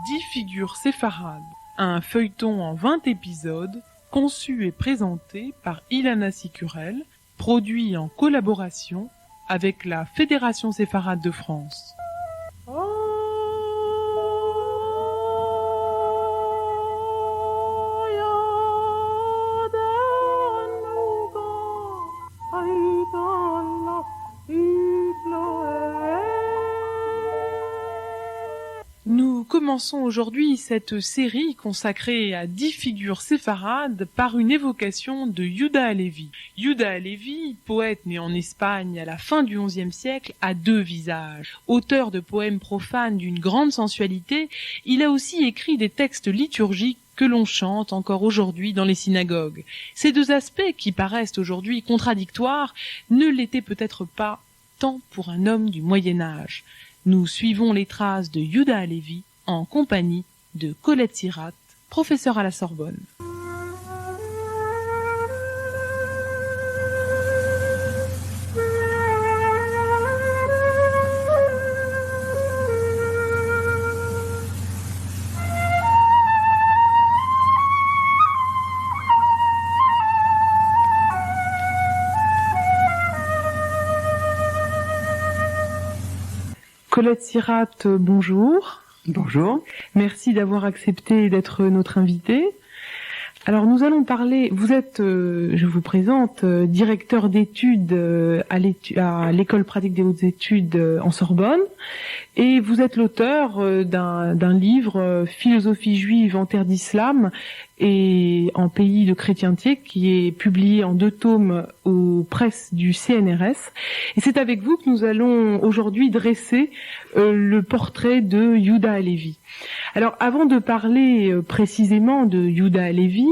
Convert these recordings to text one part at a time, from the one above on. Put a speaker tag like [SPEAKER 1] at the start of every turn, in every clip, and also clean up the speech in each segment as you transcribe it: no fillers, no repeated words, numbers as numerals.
[SPEAKER 1] 10 figures séfarades, un feuilleton en 20 épisodes, conçu et présenté par Ilana Sicurel, produit en collaboration avec la Fédération séfarade de France. Nous commençons aujourd'hui cette série consacrée à 10 figures séfarades par une évocation de Yehuda Halevi. Yehuda Halevi, poète né en Espagne à la fin du XIe siècle, a deux visages. Auteur de poèmes profanes d'une grande sensualité, il a aussi écrit des textes liturgiques que l'on chante encore aujourd'hui dans les synagogues. Ces deux aspects, qui paraissent aujourd'hui contradictoires, ne l'étaient peut-être pas tant pour un homme du Moyen-Âge. Nous suivons les traces de Yehuda Halevi en compagnie de Colette Sirat, professeure à la Sorbonne. Colette Sirat, bonjour.
[SPEAKER 2] Bonjour.
[SPEAKER 1] Merci d'avoir accepté d'être notre invitée. Alors nous allons parler, vous êtes, je vous présente, directeur d'études à l'École pratique des hautes études en Sorbonne, et vous êtes l'auteur d'un livre, Philosophie juive en terre d'islam et en pays de chrétienté, qui est publié en 2 tomes aux presses du CNRS. Et c'est avec vous que nous allons aujourd'hui dresser le portrait de Yehuda Halevi. Alors, avant de parler précisément de Yehuda Halevi,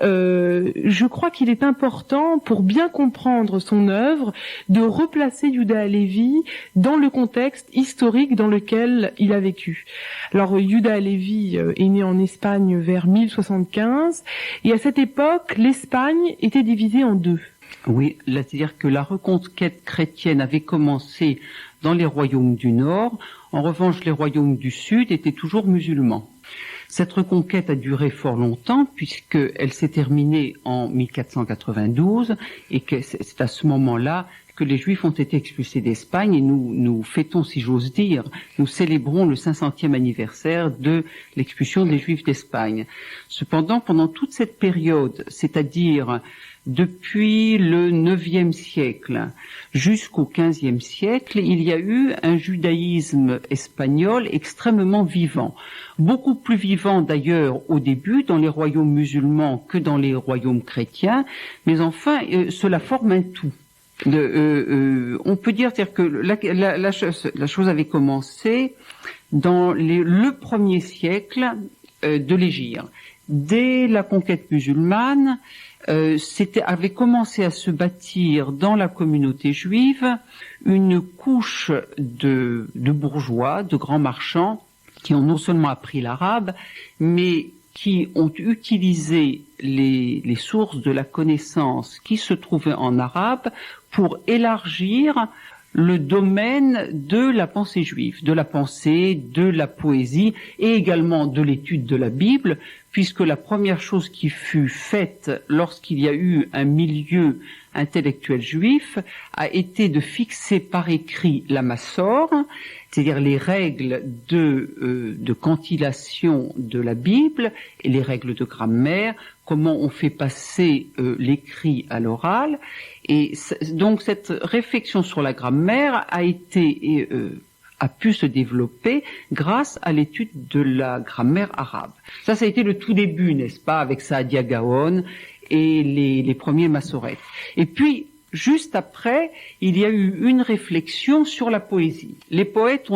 [SPEAKER 1] je crois qu'il est important, pour bien comprendre son œuvre, de replacer Yehuda Halevi dans le contexte historique dans lequel il a vécu. Alors, Yehuda Halevi est né en Espagne vers 1075, et à cette époque, l'Espagne était divisée en 2.
[SPEAKER 2] Oui, c'est-à-dire que la reconquête chrétienne avait commencé dans les royaumes du Nord. En revanche, les royaumes du Sud étaient toujours musulmans. Cette reconquête a duré fort longtemps puisqu'elle s'est terminée en 1492 et que c'est à ce moment-là que les Juifs ont été expulsés d'Espagne et nous fêtons, si j'ose dire, nous célébrons le 500e anniversaire de l'expulsion des Juifs d'Espagne. Cependant, pendant toute cette période, c'est-à-dire depuis le IXe siècle jusqu'au XVe siècle, il y a eu un judaïsme espagnol extrêmement vivant. Beaucoup plus vivant d'ailleurs au début dans les royaumes musulmans que dans les royaumes chrétiens, mais enfin cela forme un tout. On peut dire que la chose avait commencé dans le 1er siècle de l'Hégire. Dès la conquête musulmane, avait commencé à se bâtir dans la communauté juive une couche de bourgeois, de grands marchands, qui ont non seulement appris l'arabe, mais qui ont utilisé les sources de la connaissance qui se trouvaient en arabe pour élargir le domaine de la pensée juive, de la pensée, de la poésie et également de l'étude de la Bible, puisque la première chose qui fut faite lorsqu'il y a eu un milieu intellectuel juif a été de fixer par écrit la Massor, c'est-à-dire les règles de cantillation de la Bible et les règles de grammaire, comment on fait passer l'écrit à l'oral. Et donc cette réflexion sur la grammaire a pu se développer grâce à l'étude de la grammaire arabe. Ça a été le tout début, n'est-ce pas, avec Saadia Gaon et les premiers massorètes. Et puis, juste après, il y a eu une réflexion sur la poésie. Les poètes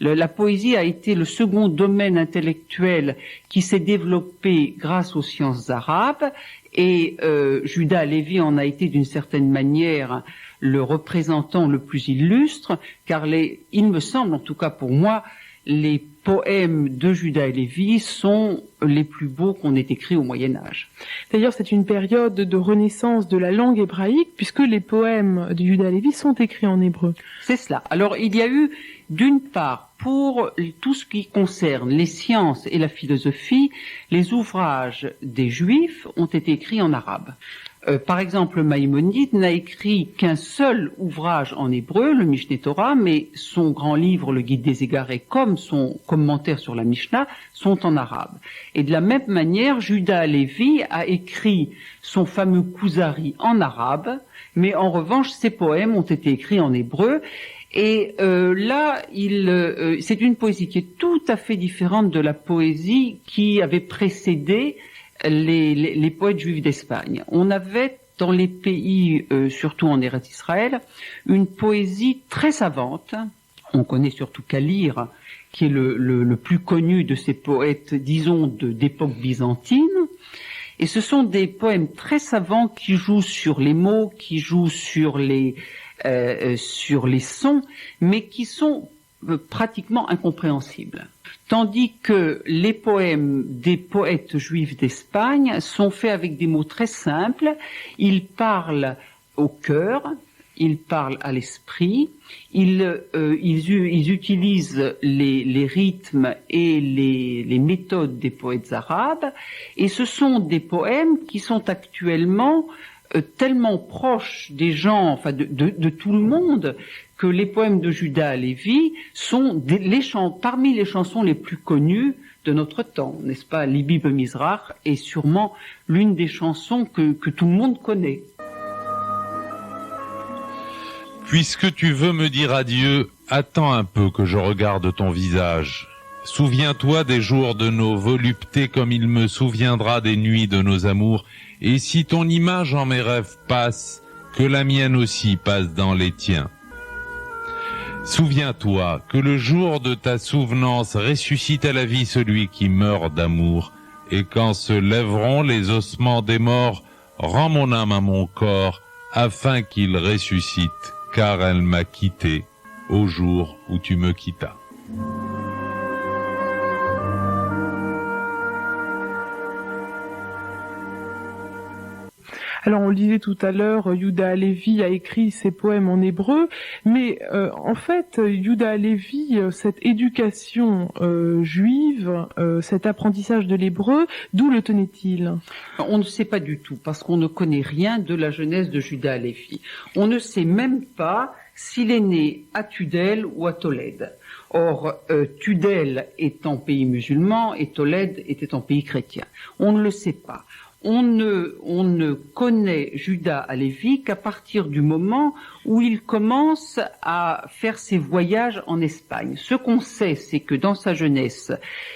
[SPEAKER 2] la poésie a été le second domaine intellectuel qui s'est développé grâce aux sciences arabes, et Yehuda Halevi en a été d'une certaine manière le représentant le plus illustre, car il me semble, en tout cas pour moi, les poèmes de Juda et Lévi sont les plus beaux qu'on ait écrits au Moyen-Âge.
[SPEAKER 1] D'ailleurs, c'est une période de renaissance de la langue hébraïque, puisque les poèmes de Juda et Lévi sont écrits en hébreu.
[SPEAKER 2] C'est cela. Alors, il y a eu, d'une part, pour tout ce qui concerne les sciences et la philosophie, les ouvrages des Juifs ont été écrits en arabe. Par exemple, Maïmonide n'a écrit qu'un seul ouvrage en hébreu, le Mishneh Torah, mais son grand livre, le Guide des Égarés, comme son commentaire sur la Mishnah, sont en arabe. Et de la même manière, Juda Lévi a écrit son fameux Kuzari en arabe, mais en revanche, ses poèmes ont été écrits en hébreu. Et là, c'est une poésie qui est tout à fait différente de la poésie qui avait précédé les poètes juifs d'Espagne. On avait dans les pays, surtout en Eretz Israël, une poésie très savante. On connaît surtout Kalir, qui est le plus connu de ces poètes, disons, d'époque byzantine. Et ce sont des poèmes très savants qui jouent sur les mots, qui jouent sur les sons, mais qui sont pratiquement incompréhensibles. Tandis que les poèmes des poètes juifs d'Espagne sont faits avec des mots très simples. Ils parlent au cœur, ils parlent à l'esprit, ils utilisent les rythmes et les méthodes des poètes arabes, et ce sont des poèmes qui sont actuellement tellement proches des gens, enfin de tout le monde, que les poèmes de Juda Lévi sont parmi les chansons les plus connues de notre temps, n'est-ce pas? Libi Bemizrach est sûrement l'une des chansons que tout le monde connaît.
[SPEAKER 3] Puisque tu veux me dire adieu, attends un peu que je regarde ton visage. Souviens-toi des jours de nos voluptés comme il me souviendra des nuits de nos amours. Et si ton image en mes rêves passe, que la mienne aussi passe dans les tiens. Souviens-toi que le jour de ta souvenance ressuscite à la vie celui qui meurt d'amour. Et quand se lèveront les ossements des morts, rends mon âme à mon corps, afin qu'il ressuscite, car elle m'a quitté au jour où tu me quittas.
[SPEAKER 1] Alors on le disait tout à l'heure, Juda Lévi a écrit ses poèmes en hébreu, mais en fait, Juda Lévi, cette éducation juive, cet apprentissage de l'hébreu, d'où le tenait-il?
[SPEAKER 2] On ne sait pas du tout, parce qu'on ne connaît rien de la jeunesse de Juda Lévi. On ne sait même pas s'il est né à Tudel ou à Tolède. Or, Tudel est en pays musulman et Tolède était en pays chrétien. On ne le sait pas. On ne connaît Juda Lévi qu'à partir du moment où il commence à faire ses voyages en Espagne. Ce qu'on sait, c'est que dans sa jeunesse,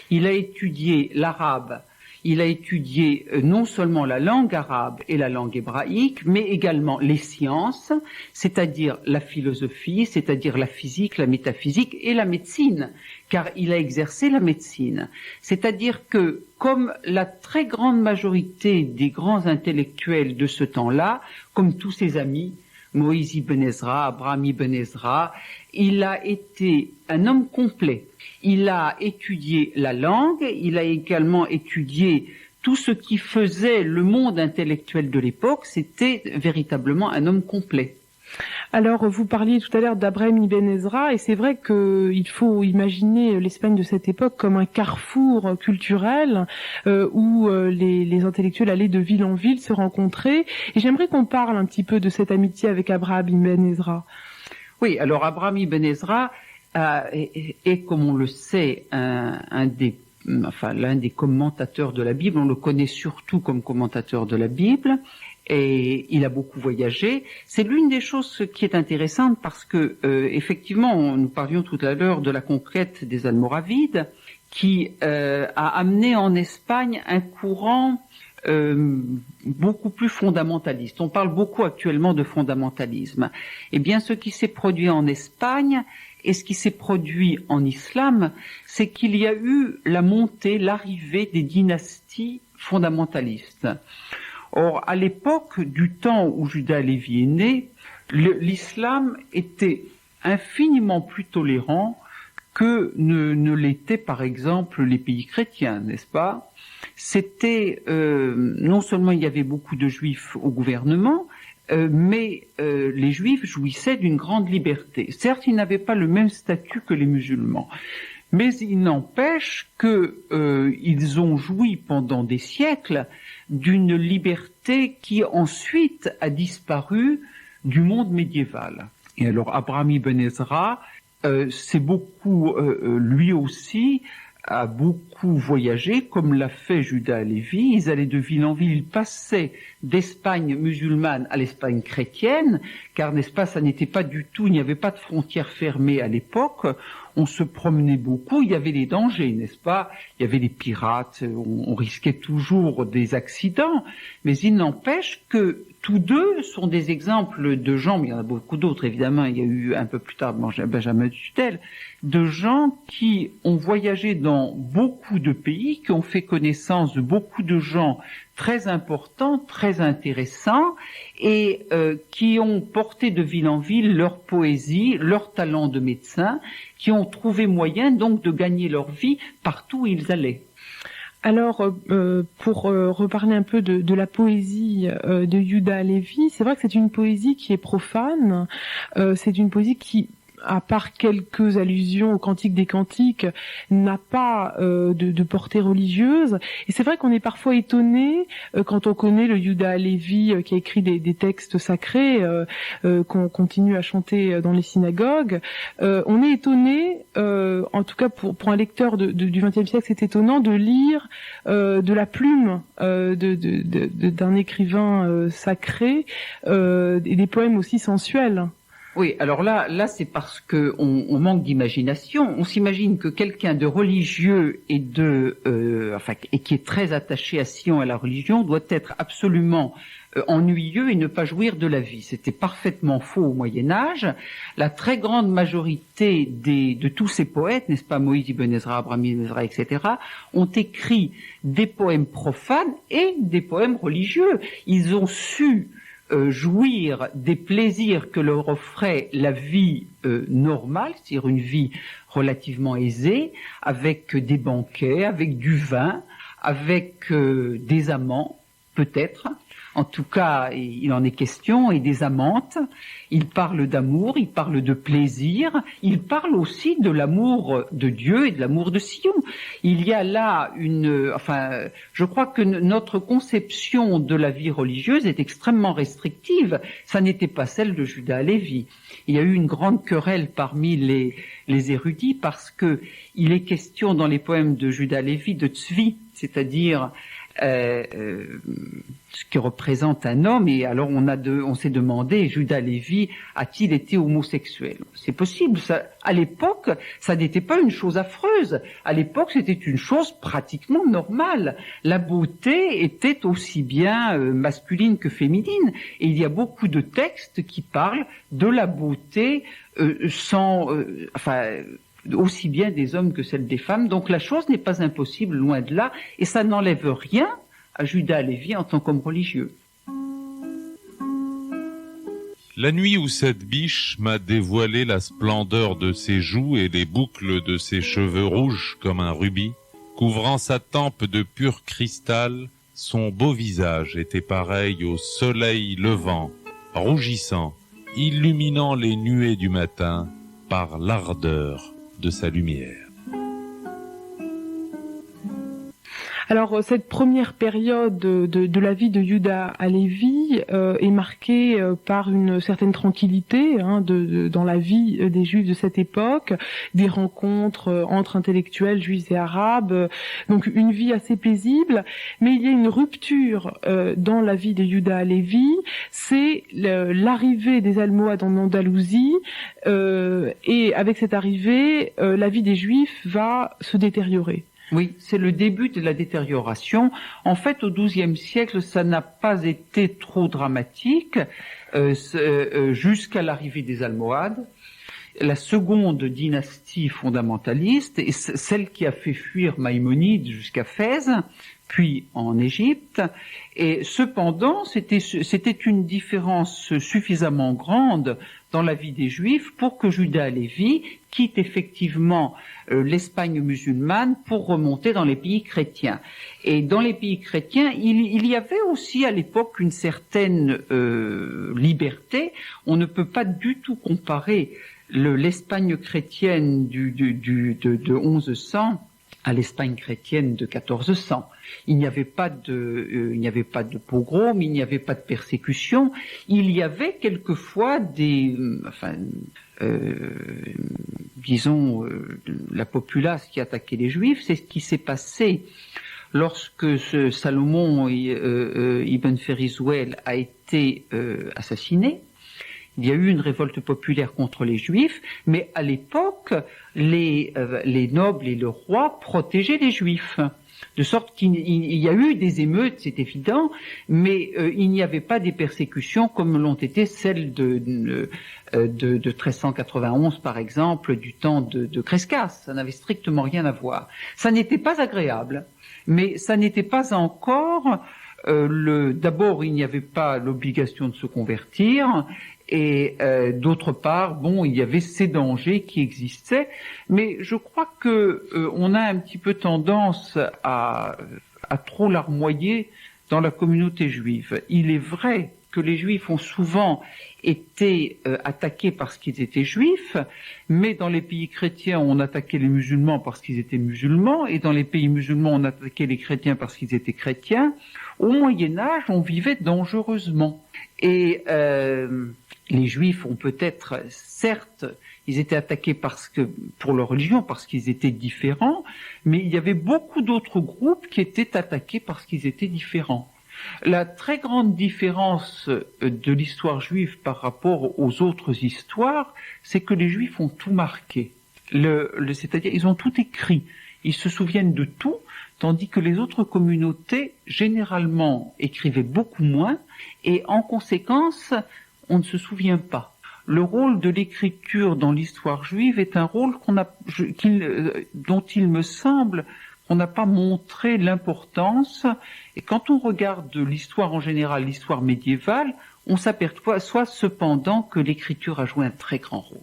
[SPEAKER 2] il a étudié l'arabe, il a étudié non seulement la langue arabe et la langue hébraïque, mais également les sciences, c'est-à-dire la philosophie, c'est-à-dire la physique, la métaphysique et la médecine, car il a exercé la médecine. C'est-à-dire que, comme la très grande majorité des grands intellectuels de ce temps-là, comme tous ses amis, Moïse Ibn Ezra, Abraham Ibn Ezra, il a été un homme complet. Il a étudié la langue, il a également étudié tout ce qui faisait le monde intellectuel de l'époque. C'était véritablement un homme complet.
[SPEAKER 1] Alors, vous parliez tout à l'heure d'Abraham Ibn Ezra, et c'est vrai qu'il faut imaginer l'Espagne de cette époque comme un carrefour culturel où les intellectuels allaient de ville en ville se rencontrer. Et j'aimerais qu'on parle un petit peu de cette amitié avec Abraham Ibn Ezra.
[SPEAKER 2] Oui, alors Abraham Ibn Ezra est, comme on le sait, l'un des commentateurs de la Bible. On le connaît surtout comme commentateur de la Bible. Et il a beaucoup voyagé. C'est l'une des choses qui est intéressante parce que, effectivement, nous parlions tout à l'heure de la conquête des Almoravides qui a amené en Espagne un courant beaucoup plus fondamentaliste. On parle beaucoup actuellement de fondamentalisme. Eh bien, ce qui s'est produit en Espagne et ce qui s'est produit en islam, c'est qu'il y a eu l'arrivée des dynasties fondamentalistes. Or, à l'époque du temps où Juda Lévi est né, l'islam était infiniment plus tolérant que ne l'étaient par exemple les pays chrétiens, n'est-ce pas? C'était non seulement il y avait beaucoup de juifs au gouvernement, mais les juifs jouissaient d'une grande liberté. Certes, ils n'avaient pas le même statut que les musulmans, mais il n'empêche que ils ont joui pendant des siècles d'une liberté qui ensuite a disparu du monde médiéval. Et alors Abraham ibn Ezra, c'est beaucoup, lui aussi, a beaucoup voyagé, comme l'a fait Juda Halevi. Ils allaient de ville en ville, ils passaient d'Espagne musulmane à l'Espagne chrétienne, car n'est-ce pas, ça n'était pas du tout, il n'y avait pas de frontières fermées à l'époque, on se promenait beaucoup, il y avait des dangers, n'est-ce pas, il y avait des pirates, on risquait toujours des accidents, mais il n'empêche que tous deux sont des exemples de gens, mais il y en a beaucoup d'autres évidemment, il y a eu un peu plus tard Benjamin Tutel, de gens qui ont voyagé dans beaucoup de pays, qui ont fait connaissance de beaucoup de gens très importants, très intéressants, et qui ont porté de ville en ville leur poésie, leur talent de médecin, qui ont trouvé moyen donc de gagner leur vie partout où ils allaient.
[SPEAKER 1] Alors, pour reparler un peu de la poésie de Juda Halevi, c'est vrai que c'est une poésie qui est profane, c'est une poésie qui, à part quelques allusions au Cantique des Cantiques, n'a pas de portée religieuse. Et c'est vrai qu'on est parfois étonné quand on connaît le Juda Halevi qui a écrit des textes sacrés qu'on continue à chanter dans les synagogues. On est étonné, en tout cas pour un lecteur du XXe siècle, c'est étonnant de lire de la plume d'un écrivain sacré et des poèmes aussi sensuels.
[SPEAKER 2] Oui, alors là, c'est parce que on manque d'imagination. On s'imagine que quelqu'un de religieux et et qui est très attaché à Sion, à la religion, doit être absolument ennuyeux et ne pas jouir de la vie. C'était parfaitement faux au Moyen Âge. La très grande majorité de tous ces poètes, n'est-ce pas, Moïse ibn Ezra, Abraham ibn Ezra, etc., ont écrit des poèmes profanes et des poèmes religieux. Ils ont su jouir des plaisirs que leur offrait la vie normale, c'est-à-dire une vie relativement aisée, avec des banquets, avec du vin, avec des amants, peut-être. En tout cas, il en est question, et des amantes. Il parle d'amour, il parle de plaisir, il parle aussi de l'amour de Dieu et de l'amour de Sion. Il y a là je crois que notre conception de la vie religieuse est extrêmement restrictive. Ça n'était pas celle de Juda Halevi. Il y a eu une grande querelle parmi les érudits parce que il est question dans les poèmes de Juda Halevi de tzvi, c'est-à-dire ce qui représente un homme, et alors on s'est demandé, Juda Halevi a-t-il été homosexuel? C'est possible, à l'époque, ça n'était pas une chose affreuse, à l'époque c'était une chose pratiquement normale. La beauté était aussi bien masculine que féminine, et il y a beaucoup de textes qui parlent de la beauté aussi bien des hommes que celle des femmes. Donc la chose n'est pas impossible, loin de là, et ça n'enlève rien à Juda Halevi en tant qu'homme religieux.
[SPEAKER 3] La nuit où cette biche m'a dévoilé la splendeur de ses joues et les boucles de ses cheveux rouges comme un rubis, couvrant sa tempe de pur cristal, son beau visage était pareil au soleil levant, rougissant, illuminant les nuées du matin par l'ardeur de sa lumière.
[SPEAKER 1] Alors cette première période de la vie de Juda Halevi est marquée par une certaine tranquillité dans la vie des Juifs de cette époque, des rencontres entre intellectuels juifs et arabes, donc une vie assez paisible. Mais il y a une rupture dans la vie de Juda Halevi, c'est l'arrivée des Almohades en Andalousie, et avec cette arrivée, la vie des Juifs va se détériorer.
[SPEAKER 2] Oui, c'est le début de la détérioration. En fait, au XIIe siècle, ça n'a pas été trop dramatique jusqu'à l'arrivée des Almohades. La seconde dynastie fondamentaliste, et celle qui a fait fuir Maïmonide jusqu'à Fès, puis en Égypte. Et cependant, c'était une différence suffisamment grande dans la vie des Juifs pour que Juda Lévi quitte effectivement l'Espagne musulmane pour remonter dans les pays chrétiens. Et dans les pays chrétiens, il y avait aussi à l'époque une certaine liberté. On ne peut pas du tout comparer l'Espagne chrétienne de 1100 à l'Espagne chrétienne de 1400. Il n'y avait pas de pogrom, il n'y avait pas de persécution. Il y avait quelquefois la populace qui attaquait les Juifs. C'est ce qui s'est passé lorsque Salomon Ibn Ferizouel a été assassiné. Il y a eu une révolte populaire contre les Juifs, mais à l'époque, les nobles et le roi protégeaient les Juifs. De sorte qu'il y a eu des émeutes, c'est évident, mais il n'y avait pas des persécutions comme l'ont été celles de 1391, par exemple, du temps de Crescas. Ça n'avait strictement rien à voir. Ça n'était pas agréable, mais ça n'était pas encore... D'abord, il n'y avait pas l'obligation de se convertir, et d'autre part, il y avait ces dangers qui existaient, mais je crois que on a un petit peu tendance à trop larmoyer dans la communauté juive. Il est vrai que les Juifs ont souvent été attaqués parce qu'ils étaient juifs, mais dans les pays chrétiens, on attaquait les musulmans parce qu'ils étaient musulmans, et dans les pays musulmans, on attaquait les chrétiens parce qu'ils étaient chrétiens. Au Moyen-Âge, on vivait dangereusement. Et les Juifs ont peut-être, certes, ils étaient attaqués pour leur religion, parce qu'ils étaient différents, mais il y avait beaucoup d'autres groupes qui étaient attaqués parce qu'ils étaient différents. La très grande différence de l'histoire juive par rapport aux autres histoires, c'est que les Juifs ont tout marqué. C'est-à-dire, ils ont tout écrit. Ils se souviennent de tout, tandis que les autres communautés, généralement, écrivaient beaucoup moins, et en conséquence, on ne se souvient pas. Le rôle de l'écriture dans l'histoire juive est un rôle dont il me semble qu'on n'a pas montré l'importance. Et quand on regarde l'histoire en général, l'histoire médiévale, on s'aperçoit cependant que l'écriture a joué un très grand rôle.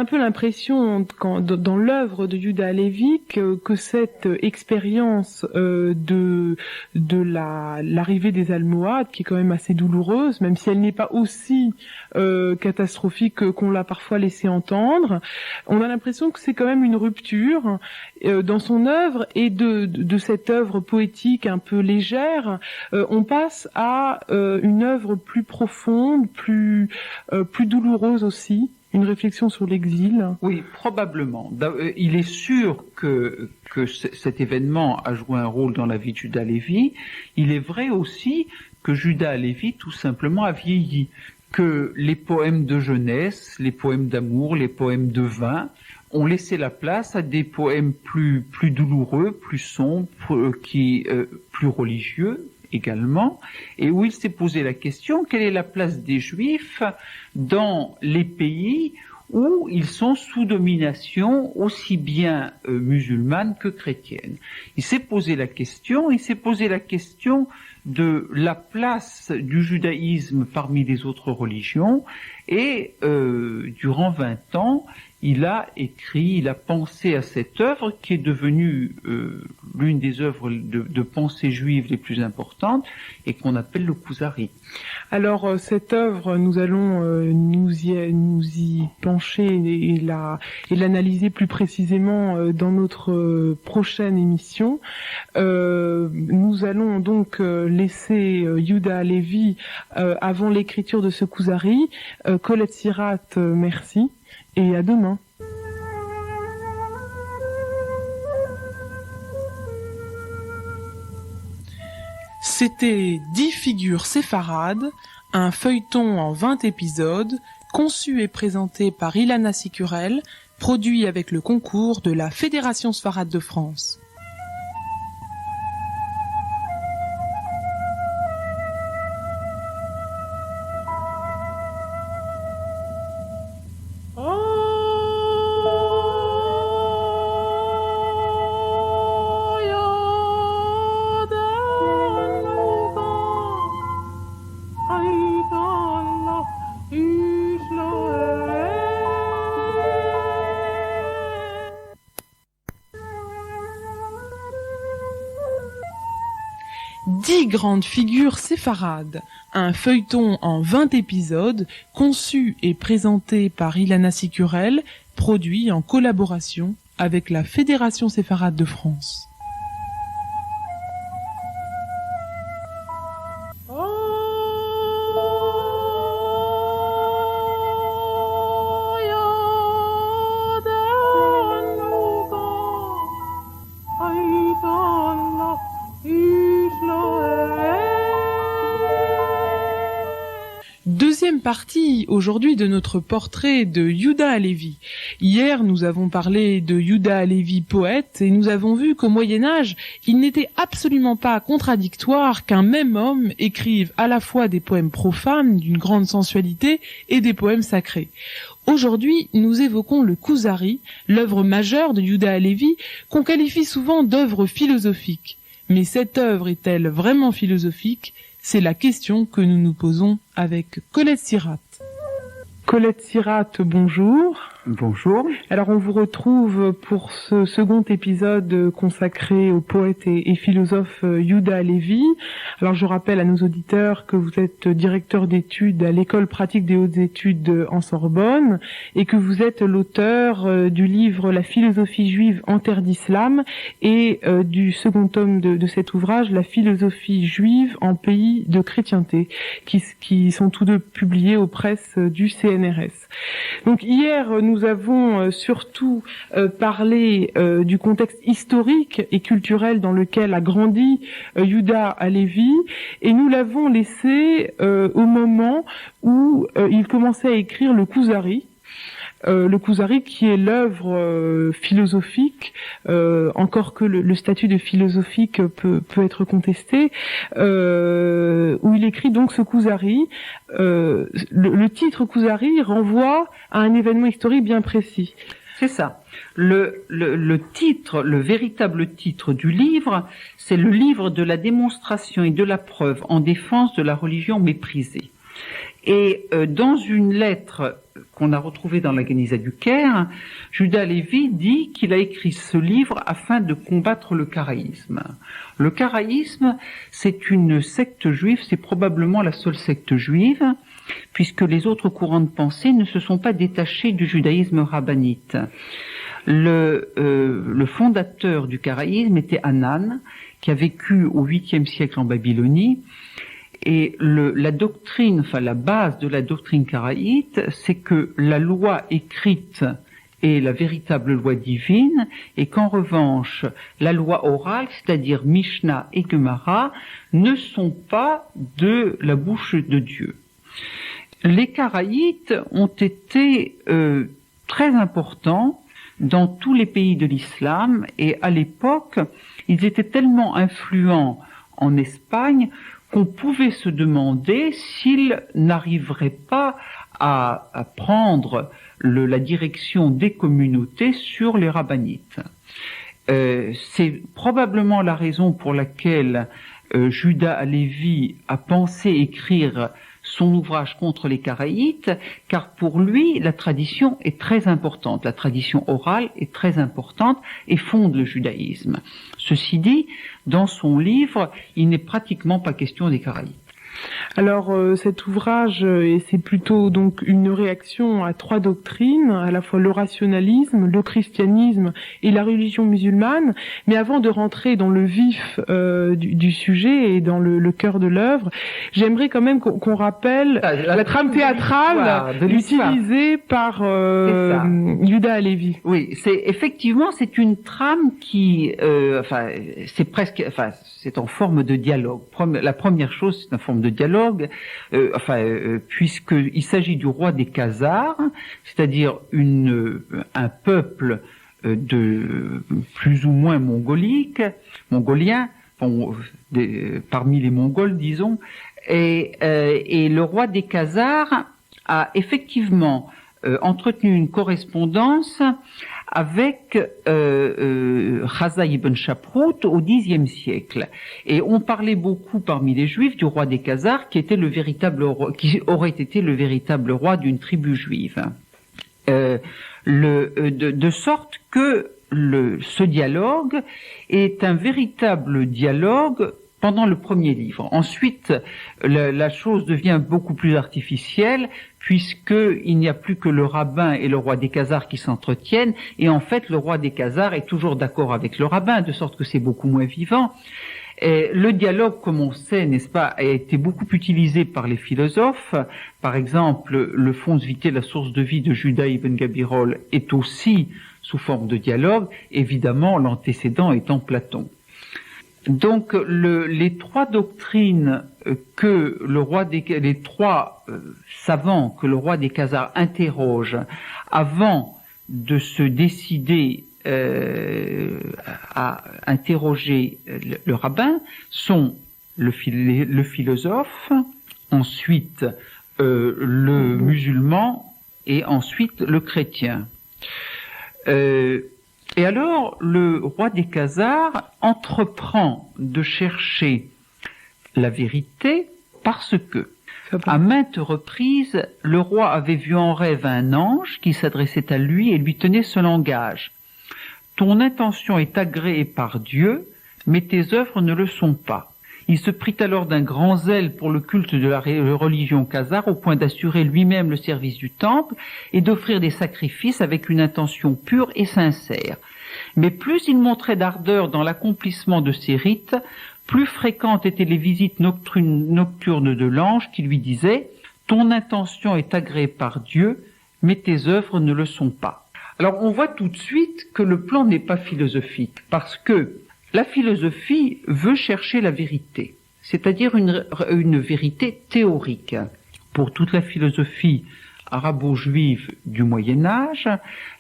[SPEAKER 1] peu l'impression dans l'œuvre de Yehuda Halevi que cette expérience de l'arrivée des Almohades, qui est quand même assez douloureuse, même si elle n'est pas aussi catastrophique qu'on l'a parfois laissé entendre, on a l'impression que c'est quand même une rupture dans son œuvre, et de cette œuvre poétique un peu légère, on passe à une œuvre plus profonde, plus douloureuse aussi, une réflexion sur l'exil.
[SPEAKER 2] Oui, probablement. Il est sûr que cet événement a joué un rôle dans la vie de Yehuda Halevi. Il est vrai aussi que Yehuda Halevi tout simplement a vieilli, que les poèmes de jeunesse, les poèmes d'amour, les poèmes de vin ont laissé la place à des poèmes plus douloureux, plus sombres, plus religieux également, et où il s'est posé la question: quelle est la place des Juifs dans les pays où ils sont sous domination aussi bien musulmane que chrétienne? Il s'est posé la question de la place du judaïsme parmi les autres religions, et durant 20 ans, il a pensé à cette œuvre qui est devenue l'une des œuvres de pensée juive les plus importantes, et qu'on appelle le Kuzari.
[SPEAKER 1] Alors cette œuvre, nous allons nous y pencher et l'analyser plus précisément dans notre prochaine émission. Nous allons donc laisser Yehuda Halevi avant l'écriture de ce Kuzari. Colette Sirat, merci et à demain. C'était 10 figures séfarades, un feuilleton en 20 épisodes, conçu et présenté par Ilana Sicurel, produit avec le concours de la Fédération Sfarade de France. Grandes figures séfarades, un feuilleton en 20 épisodes, conçu et présenté par Ilana Sicurel, produit en collaboration avec la Fédération séfarade de France. Deuxième partie aujourd'hui de notre portrait de Yehuda Halevi. Hier, nous avons parlé de Yehuda Halevi poète, et nous avons vu qu'au Moyen-Âge, il n'était absolument pas contradictoire qu'un même homme écrive à la fois des poèmes profanes d'une grande sensualité et des poèmes sacrés. Aujourd'hui, nous évoquons le Kuzari, l'œuvre majeure de Yehuda Halevi, qu'on qualifie souvent d'œuvre philosophique. Mais cette œuvre est-elle vraiment philosophique ? C'est la question que nous nous posons avec Colette Sirat. Colette Sirat, bonjour.
[SPEAKER 2] Bonjour.
[SPEAKER 1] Alors on vous retrouve pour ce second épisode consacré au poète et philosophe Yehuda Halevi. Alors je rappelle à nos auditeurs que vous êtes directeur d'études à l'École pratique des hautes études en Sorbonne, et que vous êtes l'auteur du livre La philosophie juive en terre d'islam, et du second tome de cet ouvrage, La philosophie juive en pays de chrétienté, qui sont tous deux publiés aux presses du CNRS. Donc hier, nous avons surtout parlé du contexte historique et culturel dans lequel a grandi Yehuda Halevi, et nous l'avons laissé au moment où il commençait à écrire le Kuzari. Le Kuzari qui est l'œuvre philosophique, encore que le statut de philosophique peut être contesté, où il écrit donc ce Kuzari. Le titre Kuzari renvoie à un événement historique bien précis.
[SPEAKER 2] C'est ça. Le titre, le véritable titre du livre, c'est le livre de la démonstration et de la preuve en défense de la religion méprisée. Et dans une lettre qu'on a retrouvée dans la Geniza du Caire, Juda Halevi dit qu'il a écrit ce livre afin de combattre le karaïsme. Le karaïsme, c'est une secte juive, c'est probablement la seule secte juive, puisque les autres courants de pensée ne se sont pas détachés du judaïsme rabbinite. Le fondateur du karaïsme était Hanan, qui a vécu au 8e siècle en Babylonie. Et la doctrine, enfin la base de la doctrine karaïte, c'est que la loi écrite est la véritable loi divine, et qu'en revanche, la loi orale, c'est-à-dire Mishnah et Gemara, ne sont pas de la bouche de Dieu. Les karaïtes ont été très importants dans tous les pays de l'islam, et à l'époque, ils étaient tellement influents en Espagne qu'on pouvait se demander s'ils n'arriveraient pas à prendre la direction des communautés sur les rabbinites. C'est probablement la raison pour laquelle Juda Halevi a pensé écrire son ouvrage contre les karaïtes, car pour lui, la tradition est très importante. La tradition orale est très importante et fonde le judaïsme. Ceci dit, dans son livre, il n'est pratiquement pas question des karaïtes.
[SPEAKER 1] Alors cet ouvrage, c'est plutôt donc une réaction à 3 doctrines, à la fois le rationalisme, le christianisme et la religion musulmane. Mais avant de rentrer dans le vif du sujet et dans le cœur de l'œuvre, j'aimerais quand même qu'on rappelle la trame théâtrale utilisée par Juda Halevi.
[SPEAKER 2] Oui, c'est une trame qui, c'est en forme de dialogue. La première chose, c'est en forme de dialogue, puisqu'il s'agit du roi des Khazars, c'est-à-dire un peuple de plus ou moins mongolien, parmi les Mongols, disons, et le roi des Khazars a effectivement entretenu une correspondance avec Chaza ibn Shaprut au Xe siècle. Et on parlait beaucoup parmi les Juifs du roi des Khazars qui aurait été le véritable roi d'une tribu juive. De sorte que ce dialogue est un véritable dialogue pendant le premier livre. Ensuite, la chose devient beaucoup plus artificielle, puisqu'il n'y a plus que le rabbin et le roi des Khazars qui s'entretiennent, et en fait, le roi des Khazars est toujours d'accord avec le rabbin, de sorte que c'est beaucoup moins vivant. Et le dialogue, comme on sait, n'est-ce pas, a été beaucoup utilisé par les philosophes. Par exemple, le Fons Vitae, la source de vie de Juda ibn Gabirol, est aussi sous forme de dialogue, évidemment l'antécédent étant Platon. Donc les 3 doctrines que les 3 savants que le roi des Khazars interroge avant de se décider à interroger le rabbin sont le philosophe, ensuite le musulman et ensuite le chrétien. Et alors, le roi des Khazars entreprend de chercher la vérité parce que, à maintes reprises, le roi avait vu en rêve un ange qui s'adressait à lui et lui tenait ce langage. « Ton intention est agréée par Dieu, mais tes œuvres ne le sont pas. » Il se prit alors d'un grand zèle pour le culte de la religion khazare au point d'assurer lui-même le service du temple et d'offrir des sacrifices avec une intention pure et sincère. Mais plus il montrait d'ardeur dans l'accomplissement de ses rites, plus fréquentes étaient les visites nocturnes de l'ange qui lui disait « Ton intention est agréée par Dieu, mais tes œuvres ne le sont pas. » Alors on voit tout de suite que le plan n'est pas philosophique, parce que la philosophie veut chercher la vérité, c'est-à-dire une vérité théorique. Pour toute la philosophie arabo-juive du Moyen-Âge,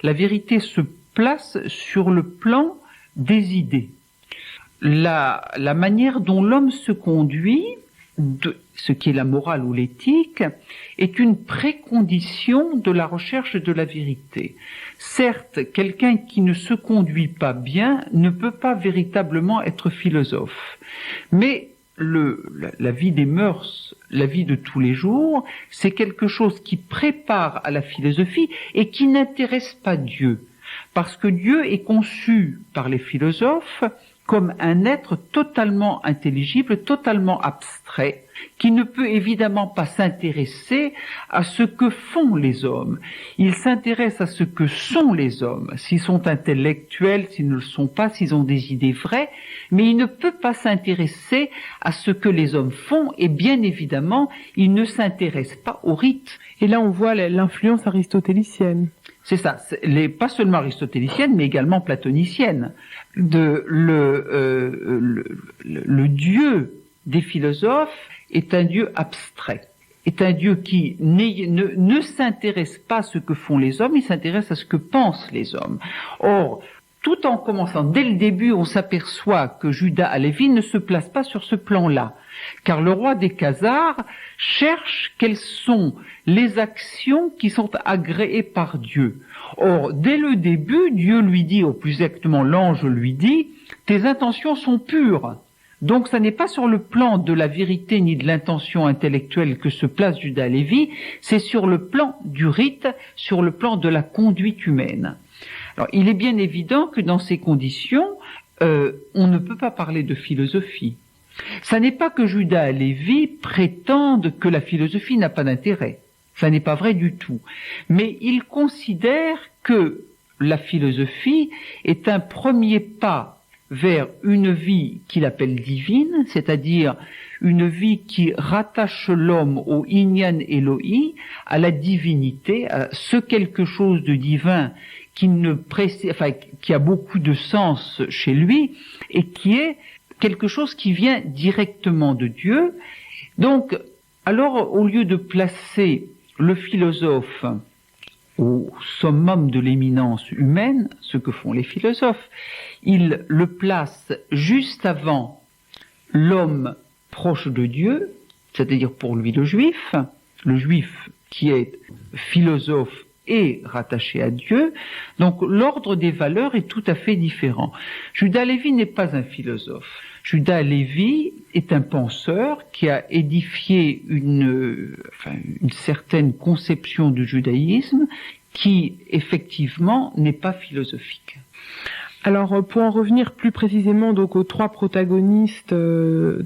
[SPEAKER 2] la vérité se place sur le plan des idées. La manière dont l'homme se conduit, ce qui est la morale ou l'éthique, est une précondition de la recherche de la vérité. Certes, quelqu'un qui ne se conduit pas bien ne peut pas véritablement être philosophe, mais la vie des mœurs la vie de tous les jours, c'est quelque chose qui prépare à la philosophie et qui n'intéresse pas Dieu. Parce que Dieu est conçu par les philosophes comme un être totalement intelligible, totalement abstrait, qui ne peut évidemment pas s'intéresser à ce que font les hommes. Il s'intéresse à ce que sont les hommes, s'ils sont intellectuels, s'ils ne le sont pas, s'ils ont des idées vraies, mais il ne peut pas s'intéresser à ce que les hommes font, et bien évidemment, il ne s'intéresse pas aux rites.
[SPEAKER 1] Et là, on voit l'influence aristotélicienne.
[SPEAKER 2] C'est ça, pas seulement aristotélicienne, mais également platonicienne. Le Dieu des philosophes est un Dieu abstrait, est un Dieu qui ne s'intéresse pas à ce que font les hommes, il s'intéresse à ce que pensent les hommes. Or, tout en commençant, dès le début, on s'aperçoit que Juda Halevi ne se place pas sur ce plan-là, car le roi des Khazars cherche quelles sont les actions qui sont agréées par Dieu. Or, dès le début, Dieu lui dit, ou plus exactement l'ange lui dit, « Tes intentions sont pures ». Donc, ça n'est pas sur le plan de la vérité ni de l'intention intellectuelle que se place Juda Halevi, c'est sur le plan du rite, sur le plan de la conduite humaine. Alors, il est bien évident que dans ces conditions, on ne peut pas parler de philosophie. Ça n'est pas que Juda Halevi prétende que la philosophie n'a pas d'intérêt. Ça n'est pas vrai du tout. Mais il considère que la philosophie est un premier pas vers une vie qu'il appelle divine, c'est-à-dire une vie qui rattache l'homme au Inyan Eloi, à la divinité, à ce quelque chose de divin qui a beaucoup de sens chez lui et qui est quelque chose qui vient directement de Dieu. Donc, alors, au lieu de placer le philosophe au summum de l'éminence humaine, ce que font les philosophes, il le place juste avant l'homme proche de Dieu, c'est-à-dire pour lui le juif qui est philosophe et rattaché à Dieu. Donc l'ordre des valeurs est tout à fait différent. Juda Halevi n'est pas un philosophe. Juda Halevi est un penseur qui a édifié une certaine conception du judaïsme qui, effectivement, n'est pas philosophique.
[SPEAKER 1] Alors, pour en revenir plus précisément donc aux trois protagonistes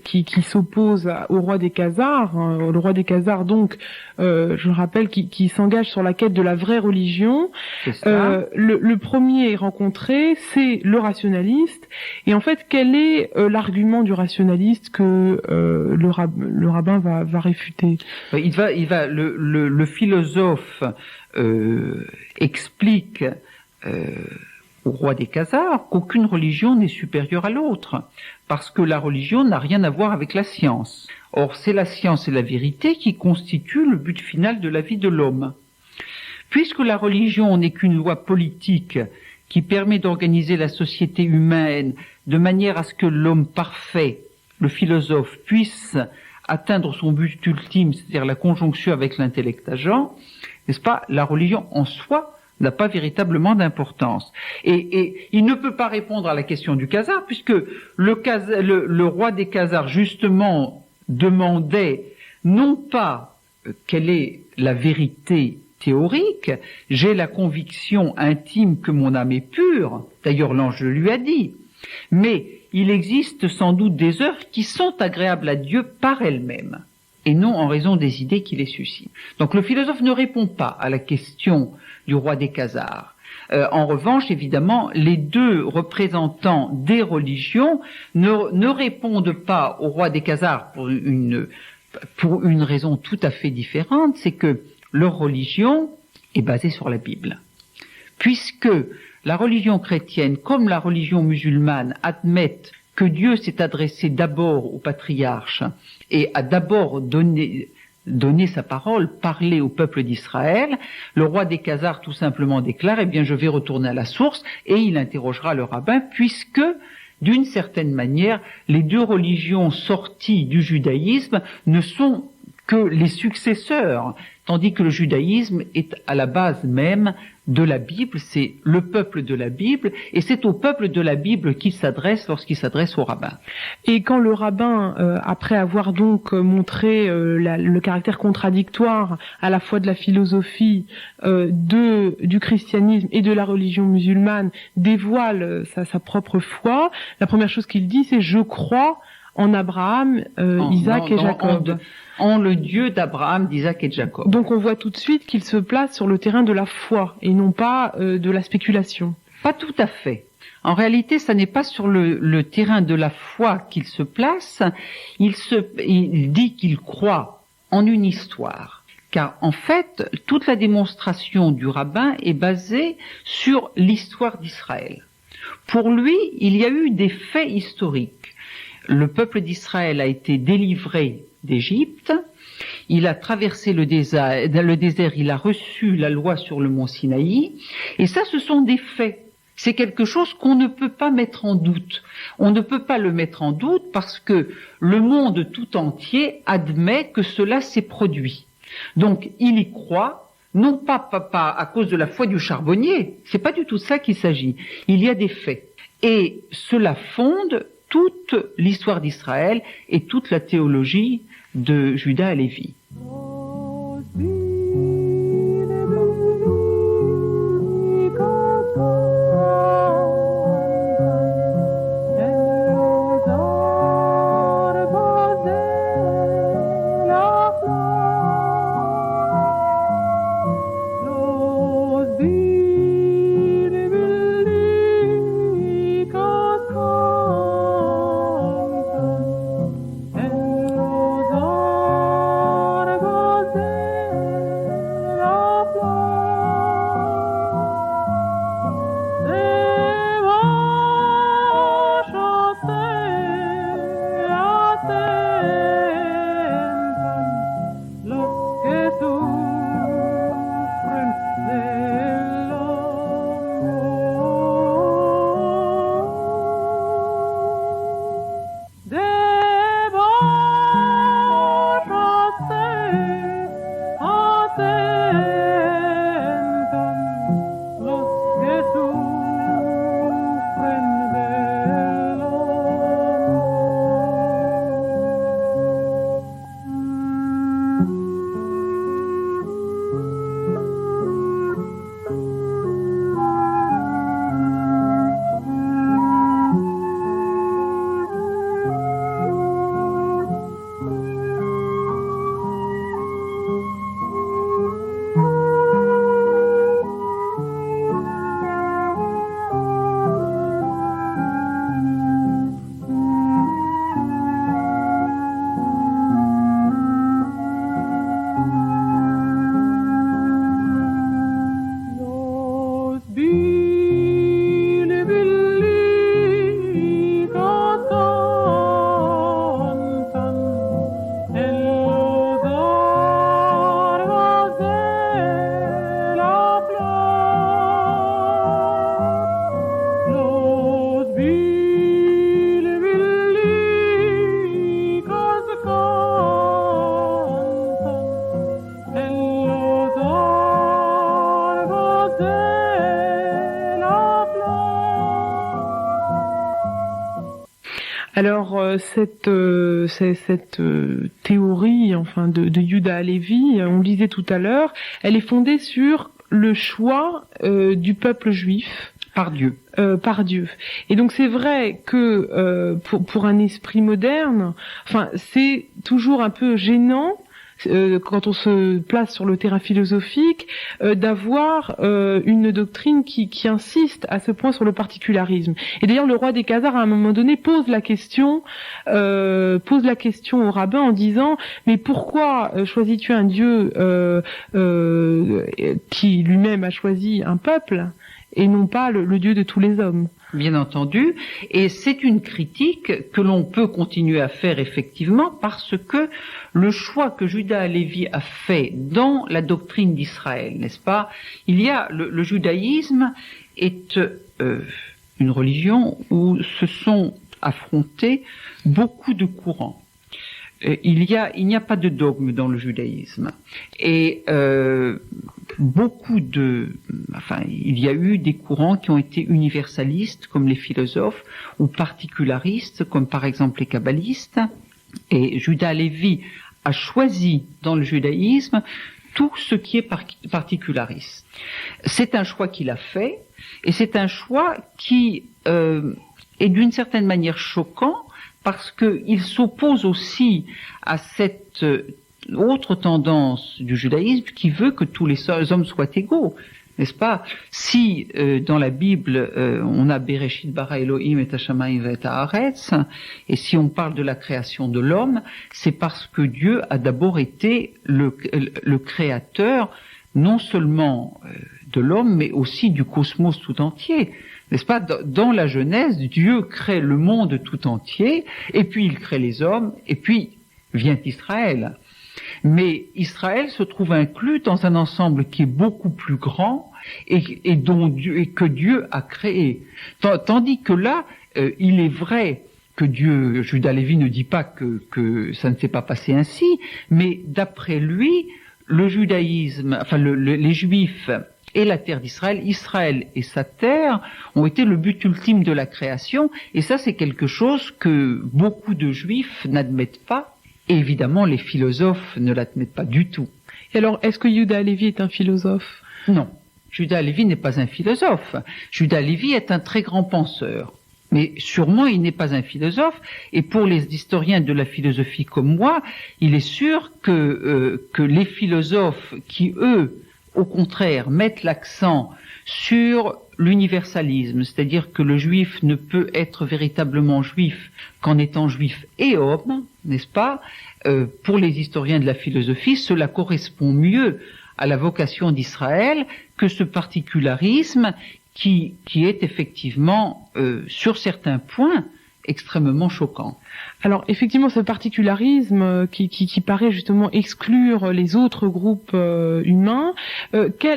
[SPEAKER 1] qui s'opposent au roi des Khazars, le roi des Khazars donc, je rappelle, qui s'engage sur la quête de la vraie religion. Le premier rencontré, c'est le rationaliste. Et en fait, quel est l'argument du rationaliste que le rabbin va réfuter?
[SPEAKER 2] Le philosophe explique au roi des Khazars qu'aucune religion n'est supérieure à l'autre, parce que la religion n'a rien à voir avec la science. Or, c'est la science et la vérité qui constituent le but final de la vie de l'homme. Puisque la religion n'est qu'une loi politique qui permet d'organiser la société humaine de manière à ce que l'homme parfait, le philosophe, puisse atteindre son but ultime, c'est-à-dire la conjonction avec l'intellect agent, n'est-ce pas, la religion en soi n'a pas véritablement d'importance. Et il ne peut pas répondre à la question du Khazar, puisque le roi des Khazars, justement, demandait non pas quelle est la vérité théorique, j'ai la conviction intime que mon âme est pure, d'ailleurs l'ange lui a dit, mais il existe sans doute des œuvres qui sont agréables à Dieu par elles-mêmes, et non en raison des idées qui les suscitent. Donc le philosophe ne répond pas à la question du roi des Khazars. En revanche, évidemment, les deux représentants des religions ne répondent pas au roi des Khazars pour une raison tout à fait différente, c'est que leur religion est basée sur la Bible. Puisque la religion chrétienne, comme la religion musulmane, admettent que Dieu s'est adressé d'abord aux patriarches et a d'abord donné sa parole, parler au peuple d'Israël, le roi des Khazars tout simplement déclare, eh bien je vais retourner à la source, et il interrogera le rabbin, puisque d'une certaine manière, les deux religions sorties du judaïsme ne sont que les successeurs tandis que le judaïsme est à la base même de la Bible, c'est le peuple de la Bible, et c'est au peuple de la Bible qu'il s'adresse lorsqu'il s'adresse au rabbin.
[SPEAKER 1] Et quand le rabbin, après avoir donc montré le caractère contradictoire à la fois de la philosophie, du christianisme et de la religion musulmane, dévoile sa propre foi, la première chose qu'il dit, c'est « je crois » en Abraham, Isaac et Jacob.
[SPEAKER 2] En le Dieu d'Abraham, d'Isaac et de Jacob.
[SPEAKER 1] Donc on voit tout de suite qu'il se place sur le terrain de la foi et non pas de la spéculation.
[SPEAKER 2] Pas tout à fait. En réalité, ça n'est pas sur le terrain de la foi qu'il se place. Il dit qu'il croit en une histoire. Car en fait, toute la démonstration du rabbin est basée sur l'histoire d'Israël. Pour lui, il y a eu des faits historiques. Le peuple d'Israël a été délivré d'Égypte, il a traversé le désert, il a reçu la loi sur le mont Sinaï, et ça, ce sont des faits. C'est quelque chose qu'on ne peut pas mettre en doute. On ne peut pas le mettre en doute parce que le monde tout entier admet que cela s'est produit. Donc, il y croit, non pas à cause de la foi du charbonnier, c'est pas du tout ça qu'il s'agit. Il y a des faits. Et cela fonde toute l'histoire d'Israël et toute la théologie de Juda et Lévi.
[SPEAKER 1] Alors cette théorie, enfin de Yehuda Halevi, on le disait tout à l'heure, elle est fondée sur le choix du peuple juif
[SPEAKER 2] par Dieu.
[SPEAKER 1] Et donc c'est vrai que pour un esprit moderne, enfin c'est toujours un peu gênant quand on se place sur le terrain philosophique, d'avoir une doctrine qui insiste à ce point sur le particularisme. Et d'ailleurs, le roi des Khazars, à un moment donné, pose la question au rabbin en disant « Mais pourquoi choisis-tu un Dieu qui lui-même a choisi un peuple et non pas le Dieu de tous les hommes ?»
[SPEAKER 2] Bien entendu, et c'est une critique que l'on peut continuer à faire effectivement parce que le choix que Juda Halevi a fait dans la doctrine d'Israël, n'est-ce pas? Il y a le judaïsme est une religion où se sont affrontés beaucoup de courants. il n'y a pas de dogme dans le judaïsme. Et il y a eu des courants qui ont été universalistes, comme les philosophes, ou particularistes, comme par exemple les kabbalistes. Et Judah Halevi a choisi dans le judaïsme tout ce qui est particulariste. C'est un choix qu'il a fait, et c'est un choix qui est d'une certaine manière choquant, parce qu'il s'oppose aussi à cette autre tendance du judaïsme qui veut que tous les hommes soient égaux, n'est-ce pas? Si dans la Bible on a Bereshit bara Elohim et hashamayim et haaretz, et si on parle de la création de l'homme, c'est parce que Dieu a d'abord été le créateur non seulement de l'homme, mais aussi du cosmos tout entier. N'est-ce pas? Dans la Genèse, Dieu crée le monde tout entier, et puis il crée les hommes, et puis vient Israël. Mais Israël se trouve inclus dans un ensemble qui est beaucoup plus grand et que Dieu a créé. Tandis que là, il est vrai que Judah Halevi ne dit pas que ça ne s'est pas passé ainsi, mais d'après lui, le judaïsme, les Juifs et la terre d'Israël, Israël et sa terre ont été le but ultime de la création, et ça c'est quelque chose que beaucoup de Juifs n'admettent pas, et évidemment les philosophes ne l'admettent pas du tout.
[SPEAKER 1] Et alors, est-ce que Judah Halevi est un philosophe?
[SPEAKER 2] Non, Judah Halevi n'est pas un philosophe. Judah Halevi est un très grand penseur. Mais sûrement, il n'est pas un philosophe, et pour les historiens de la philosophie comme moi, il est sûr que les philosophes qui, eux, au contraire, mettent l'accent sur l'universalisme, c'est-à-dire que le juif ne peut être véritablement juif qu'en étant juif et homme, n'est-ce pas? Pour les historiens de la philosophie, cela correspond mieux à la vocation d'Israël que ce particularisme qui est effectivement, sur certains points, extrêmement choquant.
[SPEAKER 1] Alors effectivement, ce particularisme qui paraît justement exclure les autres groupes humains,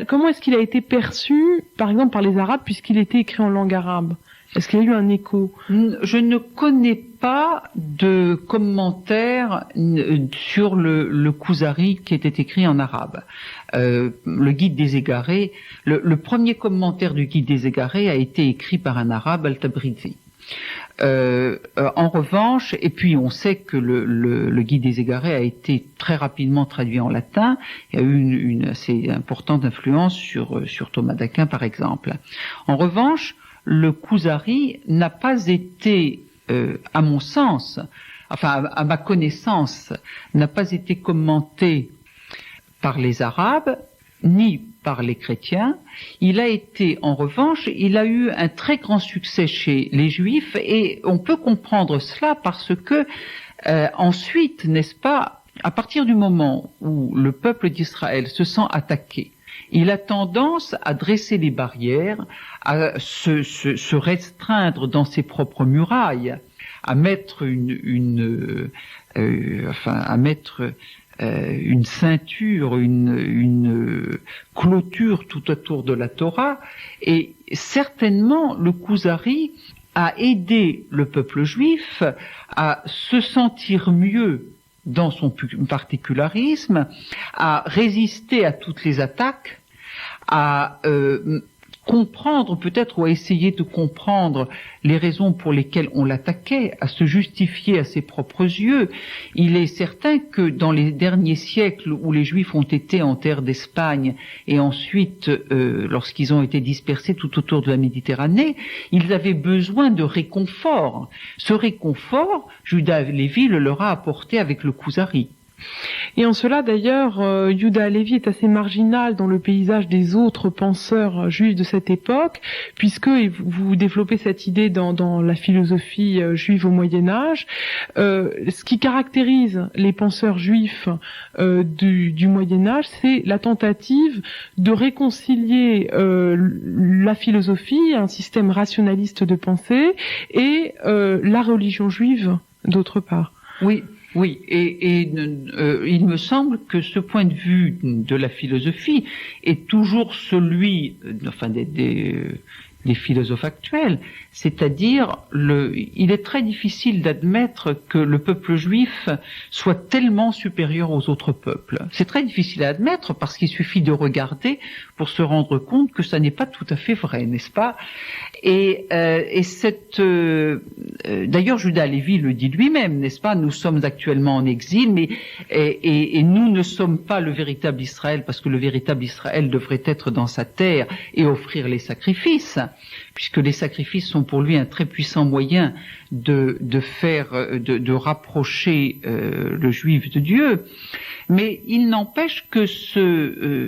[SPEAKER 1] comment est-ce qu'il a été perçu, par exemple, par les Arabes, puisqu'il était écrit en langue arabe? Est-ce qu'il y a eu un écho?
[SPEAKER 2] Je ne connais pas de commentaires sur le Kuzari qui était écrit en arabe. Le Guide des Égarés, le premier commentaire du Guide des Égarés a été écrit par un arabe, Al-Tabrizi. En revanche, et puis on sait que le Guide des Égarés a été très rapidement traduit en latin, il y a eu une assez importante influence sur Thomas d'Aquin par exemple. En revanche, le Kuzari n'a pas été, à mon sens, enfin à ma connaissance, n'a pas été commenté par les Arabes, ni par les chrétiens. Il a été, en revanche, il a eu un très grand succès chez les Juifs, et on peut comprendre cela parce que ensuite, n'est-ce pas, à partir du moment où le peuple d'Israël se sent attaqué, il a tendance à dresser des barrières, à se restreindre dans ses propres murailles, à mettre une ceinture, une clôture tout autour de la Torah, et certainement le Kuzari a aidé le peuple juif à se sentir mieux dans son particularisme, à résister à toutes les attaques, à comprendre peut-être, ou à essayer de comprendre les raisons pour lesquelles on l'attaquait, à se justifier à ses propres yeux. Il est certain que dans les derniers siècles où les Juifs ont été en terre d'Espagne et ensuite lorsqu'ils ont été dispersés tout autour de la Méditerranée, ils avaient besoin de réconfort. Ce réconfort, Judah Halevi le leur a apporté avec le Kuzari.
[SPEAKER 1] Et en cela, d'ailleurs, Judah Halevi est assez marginal dans le paysage des autres penseurs juifs de cette époque, puisque vous développez cette idée dans la philosophie juive au Moyen-Âge. Ce qui caractérise les penseurs juifs du Moyen-Âge, c'est la tentative de réconcilier la philosophie, un système rationaliste de pensée, et la religion juive, d'autre part.
[SPEAKER 2] Oui, et il me semble que ce point de vue de la philosophie est toujours celui, enfin des des philosophes actuels, c'est-à-dire il est très difficile d'admettre que le peuple juif soit tellement supérieur aux autres peuples. C'est très difficile à admettre parce qu'il suffit de regarder pour se rendre compte que ça n'est pas tout à fait vrai, n'est-ce pas? Et d'ailleurs Judas Lévi le dit lui-même, n'est-ce pas? Nous sommes actuellement en exil, mais et nous ne sommes pas le véritable Israël, parce que le véritable Israël devrait être dans sa terre et offrir les sacrifices, puisque les sacrifices sont pour lui un très puissant moyen de rapprocher le juif de Dieu. Mais il n'empêche que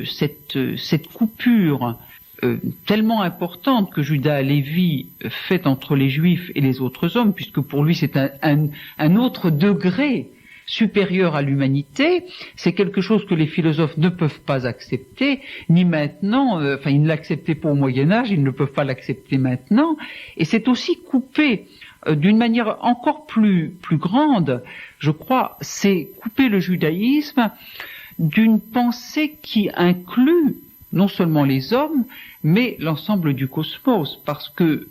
[SPEAKER 2] cette coupure tellement importante que Judas Lévi fait entre les Juifs et les autres hommes, puisque pour lui c'est un autre degré supérieur à l'humanité, c'est quelque chose que les philosophes ne peuvent pas accepter, ni maintenant, ils ne l'acceptaient pas au Moyen-Âge, ils ne peuvent pas l'accepter maintenant, et c'est aussi coupé d'une manière encore plus grande, je crois, c'est couper le judaïsme d'une pensée qui inclut non seulement les hommes, mais l'ensemble du cosmos, parce que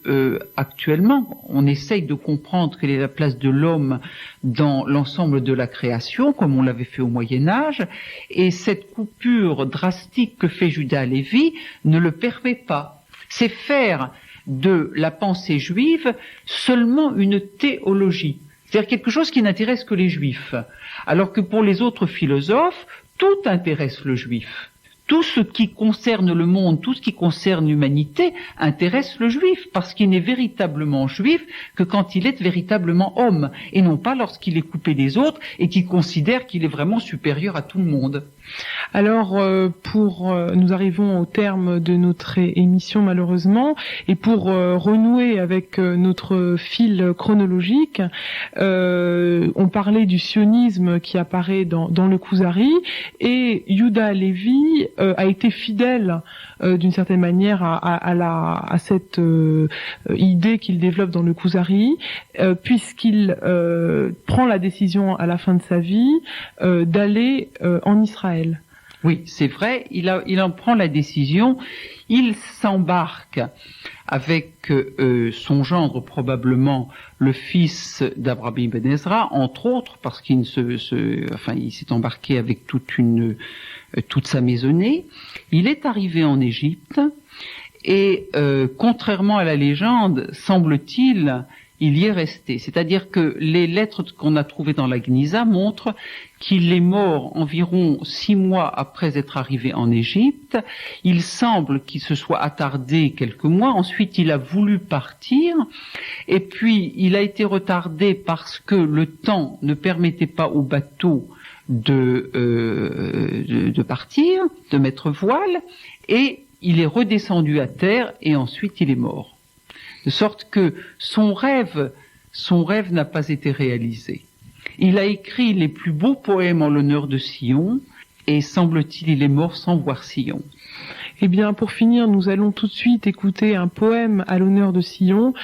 [SPEAKER 2] actuellement, on essaye de comprendre quelle est la place de l'homme dans l'ensemble de la création, comme on l'avait fait au Moyen-Âge, et cette coupure drastique que fait Judas Lévi ne le permet pas. C'est faire de la pensée juive seulement une théologie, c'est-à-dire quelque chose qui n'intéresse que les juifs, alors que pour les autres philosophes, tout intéresse le juif. Tout ce qui concerne le monde, tout ce qui concerne l'humanité intéresse le juif, parce qu'il n'est véritablement juif que quand il est véritablement homme, et non pas lorsqu'il est coupé des autres et qu'il considère qu'il est vraiment supérieur à tout le monde.
[SPEAKER 1] Alors, nous arrivons au terme de notre émission malheureusement, et pour renouer avec notre fil chronologique, on parlait du sionisme qui apparaît dans le Kuzari, et Judas Lévi a été fidèle d'une certaine manière à cette idée qu'il développe dans le Kuzari, puisqu'il prend la décision à la fin de sa vie d'aller en Israël.
[SPEAKER 2] Oui, c'est vrai, il en prend la décision, il s'embarque avec son gendre, probablement le fils d'Abraham ibn Ezra, entre autres, parce qu'il il s'est embarqué avec toute sa maisonnée. Il est arrivé en Égypte et contrairement à la légende, semble-t-il, il y est resté. C'est-à-dire que les lettres qu'on a trouvées dans la Gniza montrent qu'il est mort environ 6 mois après être arrivé en Égypte. Il semble qu'il se soit attardé quelques mois. Ensuite, il a voulu partir. Et puis, il a été retardé parce que le temps ne permettait pas au bateau de partir, de mettre voile. Et il est redescendu à terre et ensuite il est mort. De sorte que son rêve n'a pas été réalisé. Il a écrit les plus beaux poèmes en l'honneur de Sion, et semble-t-il, il est mort sans voir Sion.
[SPEAKER 1] Eh bien, pour finir, nous allons tout de suite écouter un poème à l'honneur de Sion.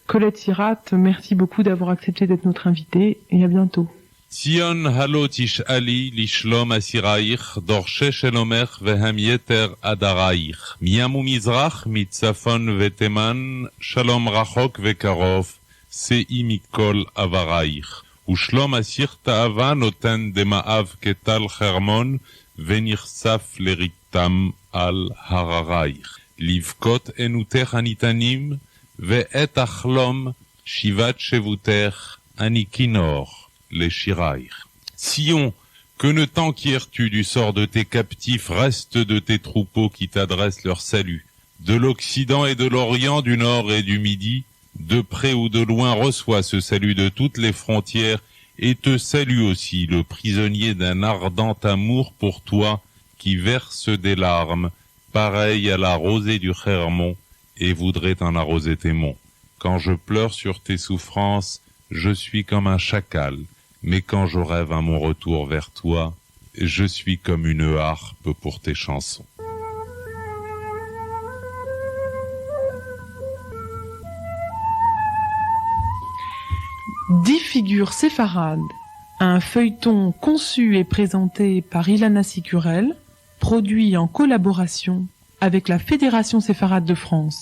[SPEAKER 1] Colette Sirat, merci beaucoup d'avoir accepté d'être notre invitée, et à bientôt.
[SPEAKER 3] ציון הלא תשאלי לשלום אסירייך, דורשי שלומך והם יתר עדרייך. מים ומזרח, מצפון ותימן, שלום רחוק וקרוב, שאי מכל עברייך. ושלום אסיר תאווה נותן דמאב כטל חרמון, ונחשף לריתם על הררייך. לבכות ענותך הניתנים, ואת החלום שיבת שבותך אני כינור. Les Shiraïr. Sion, que ne t'enquières-tu du sort de tes captifs, reste de tes troupeaux qui t'adressent leur salut. De l'Occident et de l'Orient, du Nord et du Midi, de près ou de loin reçois ce salut de toutes les frontières, et te salue aussi le prisonnier d'un ardent amour pour toi, qui verse des larmes, pareilles à la rosée du Hermon, et voudrait en arroser tes monts. Quand je pleure sur tes souffrances, je suis comme un chacal. Mais quand je rêve à mon retour vers toi, je suis comme une harpe pour tes chansons.
[SPEAKER 1] 10 figures séfarades, un feuilleton conçu et présenté par Ilana Sicurel, produit en collaboration avec la Fédération séfarade de France.